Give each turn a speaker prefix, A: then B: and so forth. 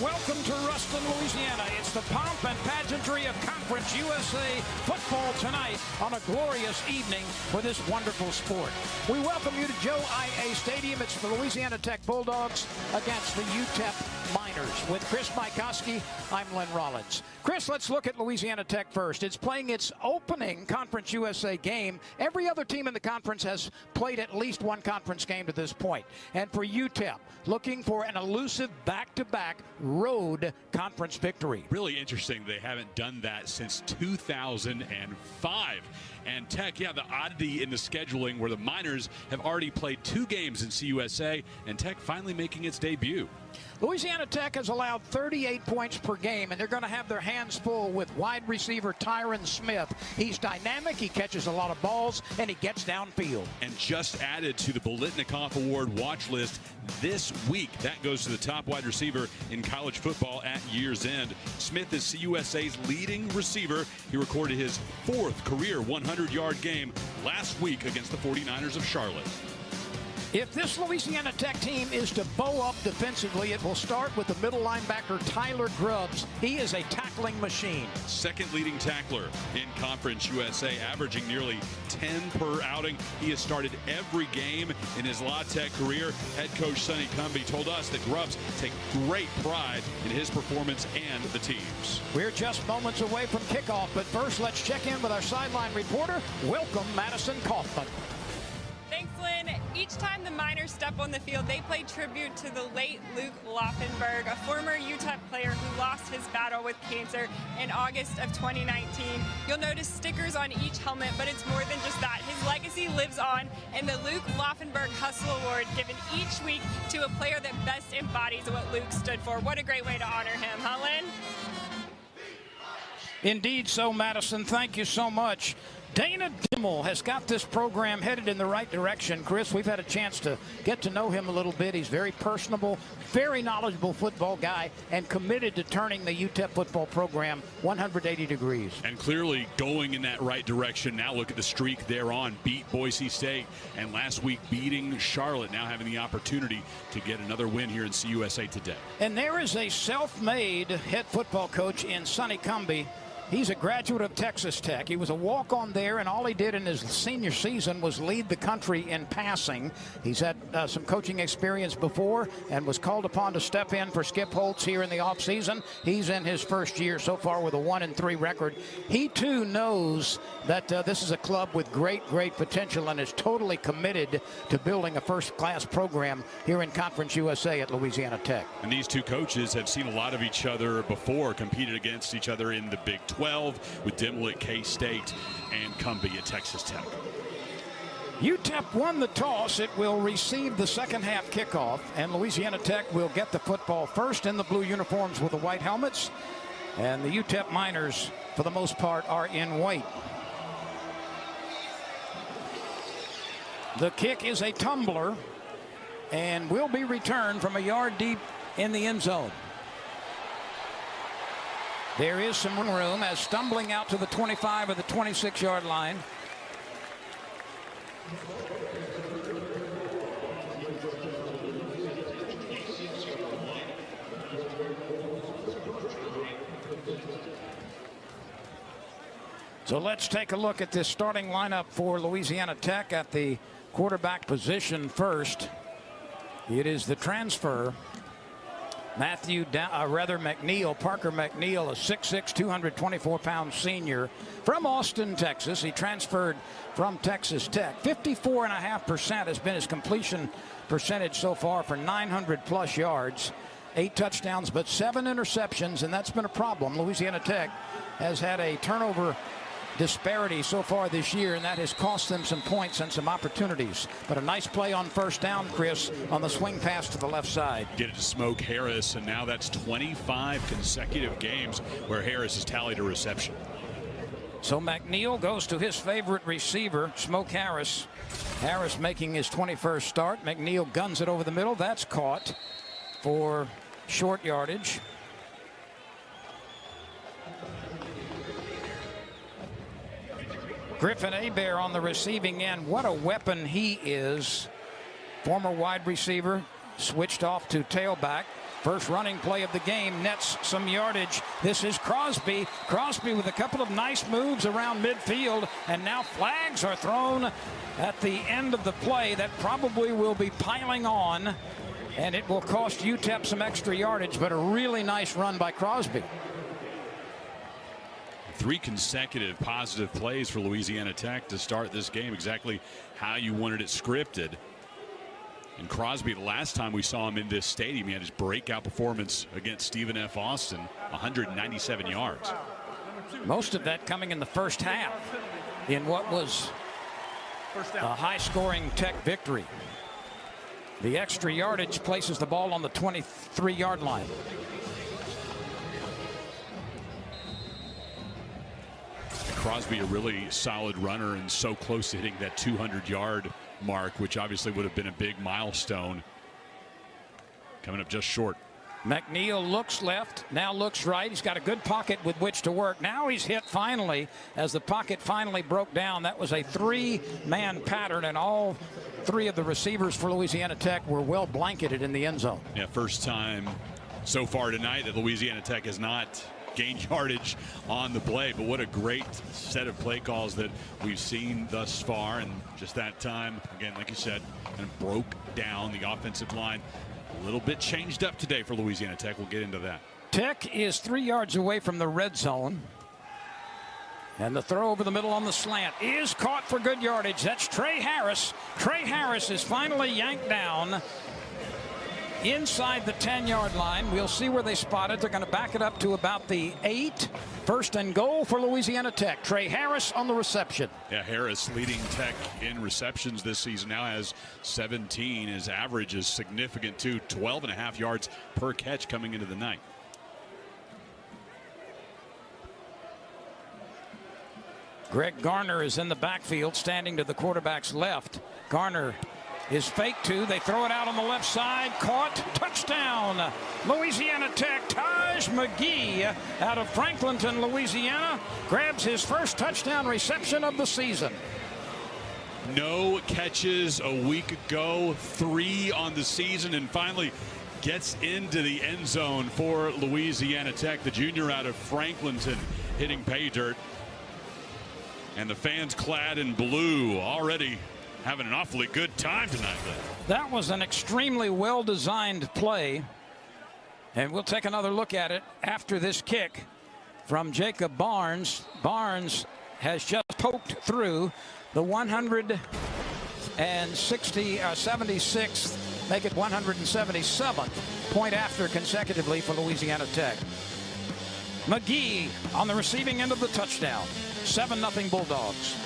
A: welcome to Ruston, Louisiana. It's the pomp and pageantry of Conference USA football tonight on a glorious evening for this wonderful sport. We welcome you to Joe I.A. Stadium. It's the Louisiana Tech Bulldogs against the UTEP Miners. With Chris Mycoskie, I'm Lyn Rollins. Chris, let's look at Louisiana Tech first. It's playing its opening Conference USA game. Every other team in the conference has played at least one conference game to this point. And for UTEP, looking for an elusive back-to-back road conference victory.
B: Really interesting. They haven't done that since 2005. And Tech, yeah, the oddity in the scheduling where the Miners have already played 2 games in CUSA, and Tech finally making its debut.
A: Louisiana Tech has allowed 38 points per game, and they're going to have their hands full with wide receiver Tyron Smith. He's dynamic, he catches a lot of balls, and he gets downfield. And
B: just added to the Bolitnikoff Award watch list this week. That goes to the top wide receiver in college football at year's end. Smith is CUSA's leading receiver. He recorded his 4th career 100-yard game last week against the 49ers of Charlotte.
A: If this Louisiana Tech team is to bow up defensively, it will start with the middle linebacker Tyler Grubbs. He is a tackling machine.
B: Second leading tackler in Conference USA, averaging nearly 10 per outing. He has started every game in his La Tech career. Head coach Sonny Cumbie told us that Grubbs take great pride in his performance and the team's.
A: We're just moments away from kickoff, but first let's check in with our sideline reporter. Welcome, Madison Kaufman.
C: Thanks, Lynn. Each time the Miners step on the field, they play tribute to the late Luke Laufenberg, a former UTEP player who lost his battle with cancer in August of 2019. You'll notice stickers on each helmet, but it's more than just that. His legacy lives on, and the Luke Laufenberg Hustle Award given each week to a player that best embodies what Luke stood for. What a great way to honor him, huh, Lynn?
A: Indeed so, Madison. Thank you so much. Dana Dimmel has got this program headed in the right direction. Chris, we've had a chance to get to know him a little bit. He's very personable, very knowledgeable football guy, and committed to turning the UTEP football program 180 degrees.
B: And clearly going in that right direction. Now look at the streak they're on. Beat Boise State, and last week beating Charlotte, now having the opportunity to get another win here in CUSA today.
A: And there is a self-made head football coach in Sonny Cumbie. He's a graduate of Texas Tech. He was a walk-on there, and all he did in his senior season was lead the country in passing. He's had some coaching experience before and was called upon to step in for Skip Holtz here in the offseason. He's in his first year so far with a 1-3 record. He, too, knows that this is a club with great, great potential and is totally committed to building a first-class program here in Conference USA at Louisiana Tech.
B: And these two coaches have seen a lot of each other before, competed against each other in the Big 12 with Dimmel at K-State and Cumbie at Texas Tech.
A: UTEP won the toss. It will receive the second half kickoff, and Louisiana Tech will get the football first in the blue uniforms with the white helmets, and the UTEP Miners, for the most part, are in white. The kick is a tumbler and will be returned from a yard deep in the end zone. There is some room as stumbling out to the 25 or the 26-yard line. So let's take a look at this starting lineup for Louisiana Tech at the quarterback position first. It is the transfer, McNeil, Parker McNeil, a 6'6", 224-pound senior from Austin, Texas. He transferred from Texas Tech. 54.5% has been his completion percentage so far for 900-plus yards. 8 touchdowns, but 7 interceptions, and that's been a problem. Louisiana Tech has had a turnover disparity so far this year, and that has cost them some points and some opportunities. But a nice play on first down, Chris, on the swing pass to the left side.
B: Get it to Smoke Harris, and now that's 25 consecutive games where Harris has tallied a reception.
A: So McNeil goes to his favorite receiver, Smoke Harris. Harris making his 21st start. McNeil guns it over the middle. That's caught for short yardage. Griffin Hebert on the receiving end. What a weapon he is. Former wide receiver, switched off to tailback. First running play of the game nets some yardage. This is Crosby. Crosby with a couple of nice moves around midfield, and now flags are thrown at the end of the play that probably will be piling on, and it will cost UTEP some extra yardage, but a really nice run by Crosby.
B: 3 consecutive positive plays for Louisiana Tech to start this game, exactly how you wanted it scripted. And Crosby, the last time we saw him in this stadium, he had his breakout performance against Stephen F. Austin, 197 yards.
A: Most of that coming in the first half in what was a high-scoring Tech victory. The extra yardage places the ball on the 23-yard line.
B: Crosby, a really solid runner and so close to hitting that 200-yard mark, which obviously would have been a big milestone. Coming up just short.
A: McNeil looks left, now looks right. He's got a good pocket with which to work. Now he's hit finally as the pocket finally broke down. That was a 3-man pattern, and all 3 of the receivers for Louisiana Tech were well blanketed in the end zone.
B: Yeah, first time so far tonight that Louisiana Tech has not gained yardage on the play, but what a great set of play calls that we've seen thus far. And just that time, again, like you said, kind of broke down the offensive line. A little bit changed up today for Louisiana Tech. We'll get into that.
A: Tech is 3 yards away from the red zone, and the throw over the middle on the slant is caught for good yardage. That's Trey Harris. Trey Harris is finally yanked down inside the 10-yard line. We'll see where they spot it. They're going to back it up to about the 8. First and goal for Louisiana Tech. Trey Harris on the reception.
B: Yeah, Harris leading Tech in receptions this season. Now has 17. His average is significant too. 12.5 yards per catch coming into the night.
A: Greg Garner is in the backfield, standing to the quarterback's left. Garner is fake to. They throw it out on the left side. Caught. Touchdown. Louisiana Tech. Taj McGee out of Franklinton, Louisiana, grabs his first touchdown reception of the season.
B: No catches a week ago. 3 on the season, and finally gets into the end zone for Louisiana Tech. The junior out of Franklinton hitting pay dirt. And the fans clad in blue already having an awfully good time tonight.
A: That was an extremely well-designed play, and we'll take another look at it after this kick from Jacob Barnes. Barnes has just poked through the 176th, make it 177th point after consecutively for Louisiana Tech. McGee on the receiving end of the touchdown. 7-0 Bulldogs.